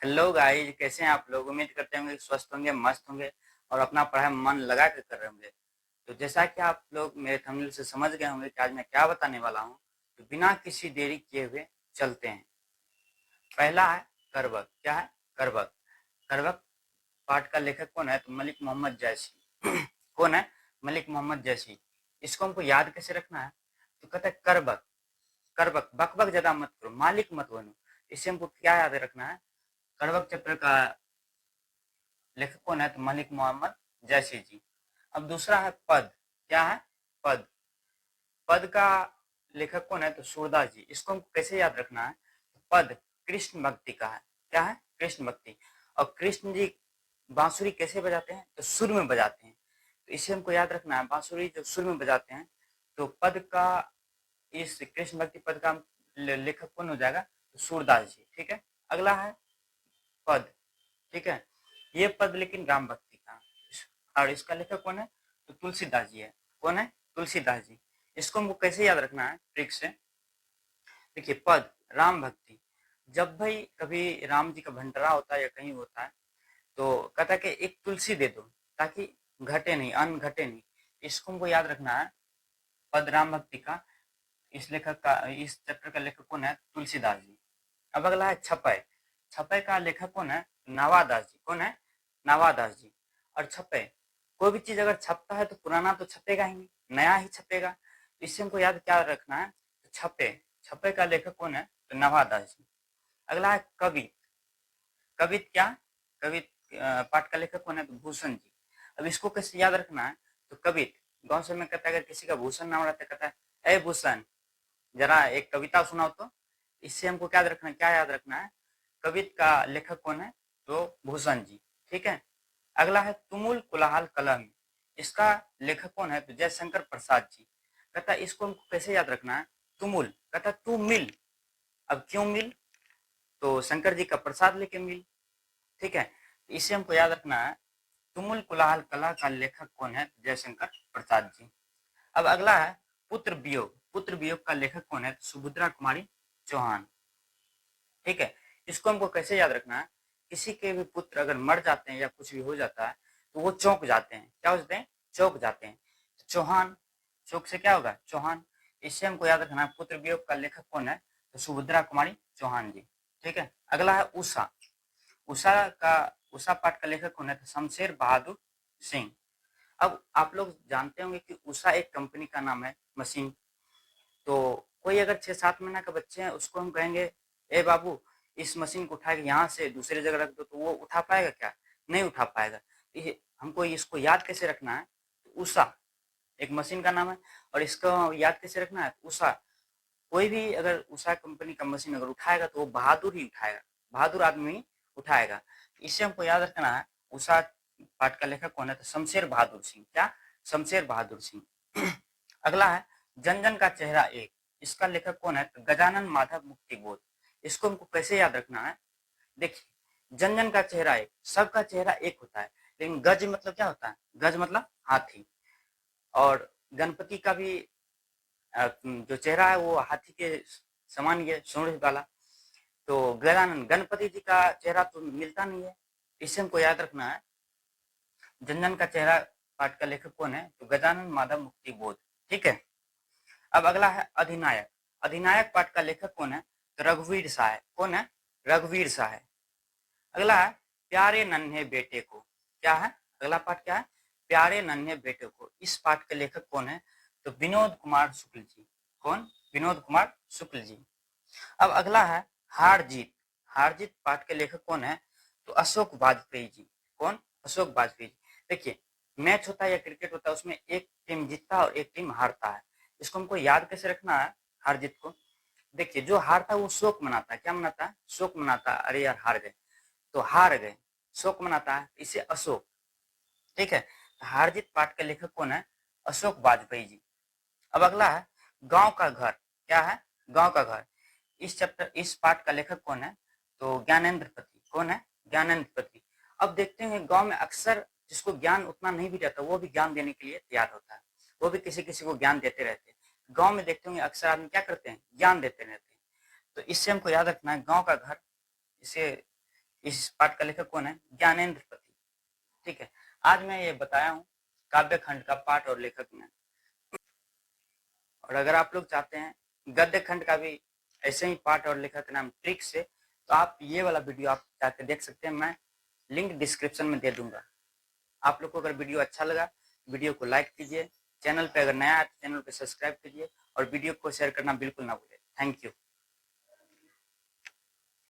Hello guys, कैसे हैं आप लोग। उम्मीद करते होंगे कि स्वस्थ होंगे, मस्त होंगे और अपना पढ़ाई में मन लगा कर रहे होंगे। तो जैसा कि आप लोग मेरे थंबनेल से समझ गए होंगे कि आज मैं क्या बताने वाला हूँ, तो बिना किसी देरी किए हुए चलते हैं। पहला है करवक। क्या है? करवक। करवक पाठ का लेखक कौन है? तो मलिक मोहम्मद जैसी। कौन है? मलिक मोहम्मद जैसी। इसको हमको याद कैसे रखना है? तो कहते हैं करवक। करवक, बक बक ज्यादा मत करो, मालिक मत बनो। इससे हमको क्या याद रखना है? करवक चैप्टर का लेखक कौन है? तो मलिक मोहम्मद जैसी जी। अब दूसरा है पद। क्या है? पद। पद का लेखक कौन है? तो सूरदास जी। इसको हमको कैसे याद रखना है? पद कृष्ण भक्ति का है। क्या है? कृष्ण भक्ति। और कृष्ण जी बांसुरी कैसे बजाते हैं? तो सुर में बजाते हैं। तो इसे हमको याद रखना है, बांसुरी जो सुर में बजाते हैं। तो पद का, इस कृष्ण भक्ति पद का लेखक कौन हो जाएगा? तो सूरदास जी। ठीक है। अगला है पद। ठीक है। ये पद लेकिन राम भक्ति का, और इसका लेखक कौन है? तो तुलसीदास जी है। कौन है? तुलसीदास जी। इसको हमको कैसे याद रखना है ट्रिक से? देखिए, पद राम भक्ति। जब भाई कभी राम जी का भंडारा होता है या कहीं होता है, तो कहता है कि एक तुलसी दे दो ताकि घटे नहीं, अन्न घटे नहीं। इसको हमको याद रखना है, पद राम भक्ति का। इस लेखक का, इस चैप्टर का लेखक कौन है? तुलसीदास जी। अब अगला है छपय। छपय का लेखक कौन है? नावादास जी। कौन है? नावादास जी। और छपय, कोई भी चीज अगर छपता है तो पुराना तो छपेगा ही नहीं, नया ही छपेगा। इससे हमको याद क्या रखना है? तो छपे। छपे का लेखक कौन है? तो नवादास जी। अगला है कवि। कवित। क्या? कवित पाठ का लेखक कौन है? तो भूषण जी। अब इसको कैसे याद रखना है? तो कवित, गांव से में कहता है अगर किसी का भूषण नाम रहता है, कहता है ए भूषण, जरा एक कविता सुनाओ तो। इससे हमको क्या याद रखना है? क्या याद रखना है? कवित का लेखक कौन है? तो भूषण जी। ठीक है। अगला है तुमुल कुलाहल कलम। इसका लेखक कौन है? तो जयशंकर प्रसाद जी। कहता है इसको हमको कैसे याद रखना है? तुमुल, कहता तू मिल। अब क्यों मिल? तो शंकर जी का प्रसाद लेके मिल। ठीक है। इसे हमको याद रखना है, तुमुल कुलाहल कला का लेखक कौन है? जयशंकर प्रसाद जी। अब अगला है पुत्र वियोग। पुत्र वियोग का लेखक कौन है? सुभद्रा कुमारी चौहान। ठीक है। इसको हमको कैसे याद रखना है? किसी के भी पुत्र अगर मर जाते हैं या कुछ भी हो जाता है, तो वो चौंक जाते हैं। क्या हो जाते हैं? चौंक जाते हैं। तो चौहान, चौक से क्या होगा? चौहान। इससे हमको याद रखना है पुत्र वियोग का लेखक कौन है? तो सुभद्रा कुमारी चौहान जी। ठीक है। अगला है उषा। उषा का, उषा पाठ का लेखक कौन है? तो शमशेर बहादुर सिंह। अब आप लोग जानते होंगे कि उषा एक कंपनी का नाम है, मशीन। तो कोई अगर 6-7 महीना का बच्चे हैं, उसको हम कहेंगे ए बाबू इस मशीन को उठा के यहाँ से दूसरी जगह रख दो, तो वो उठा पाएगा क्या? नहीं उठा पाएगा। ये हमको इसको याद कैसे रखना है? तो उषा एक मशीन का नाम है, और इसको याद कैसे रखना है? उषा, कोई भी अगर उषा कंपनी का मशीन अगर उठाएगा तो वो बहादुर ही उठाएगा, बहादुर आदमी उठाएगा। इससे हमको याद रखना है उषा पाठ का लेखक कौन है? तो शमशेर बहादुर सिंह। क्या? शमशेर बहादुर सिंह। अगला है जन जन का चेहरा एक। इसका लेखक कौन है? तो गजानन माधव मुक्ति बोध। इसको हमको कैसे याद रखना है? देखिए, जन जन का चेहरा एक, सबका चेहरा एक होता है, लेकिन गज मतलब क्या होता है? गज मतलब हाथी। और गणपति का भी जो चेहरा है वो हाथी के समान ही है, सूंड वाला। तो गजानन गणपति जी का चेहरा तो मिलता नहीं है। इससे हमको याद रखना है जन जन का चेहरा पाठ का लेखक कौन है? तो गजानन माधव मुक्ति बोध। ठीक है। अब अगला है अधिनायक। अधिनायक पाठ का लेखक कौन है? तो रघुवीर शाह है। कौन है? रघुवीर शाह है। अगला है प्यारे नन्हे बेटे को। क्या है? अगला पाठ क्या है? प्यारे नन्हे बेटे को। इस पाठ के लेखक कौन है? तो विनोद कुमार शुक्ल जी। कौन? विनोद कुमार शुक्ल जी। अब अगला है हार जीत। हार जीत पाठ के लेखक कौन है? तो अशोक वाजपेयी जी। कौन? अशोक वाजपेयी जी। देखिए, मैच होता है या क्रिकेट होता है, उसमें एक टीम जीतता है और एक टीम हारता है। इसको हमको याद कैसे रखना है हार जीत को? देखिए, जो हारता है वो शोक मनाता है। क्या मनाता है? शोक मनाता है, अरे यार हार गए, तो हार गए, शोक मनाता है, इसे अशोक। ठीक है। हार जीत पाठ के लेखक कौन है? अशोक वाजपेयी जी। अब अगला है गांव का घर। क्या है? गांव का घर। इस पाठ का लेखक कौन है? तो ज्ञानेंद्र पति। कौन है? ज्ञानेंद्र पति। अब देखते हैं गांव में अक्सर जिसको ज्ञान उतना नहीं भी रहता, वो भी ज्ञान देने के लिए तैयार होता है, वो भी किसी किसी को ज्ञान देते रहते हैं। गांव में देखते होंगे अक्सर आदमी क्या करते हैं? ज्ञान देते रहते हैं। तो इससे हमको याद रखना है गांव का घर। इसे इस पाठ का लेखक कौन है? ज्ञानेंद्र पति। ठीक है, आज मैं ये बताया हूँ काव्य खंड का पाठ और लेखक में। और अगर आप लोग चाहते हैं गद्य खंड का भी ऐसे ही पाठ और लेखक का नाम ट्रिक से, तो आप ये वाला वीडियो आप जाकर देख सकते हैं, मैं लिंक डिस्क्रिप्शन में दे दूंगा। आप लोग को अगर वीडियो अच्छा लगा, वीडियो को लाइक कीजिए, चैनल पे अगर नया है तो चैनल पे सब्सक्राइब कीजिए और वीडियो को शेयर करना बिल्कुल ना भूलें। Thank you.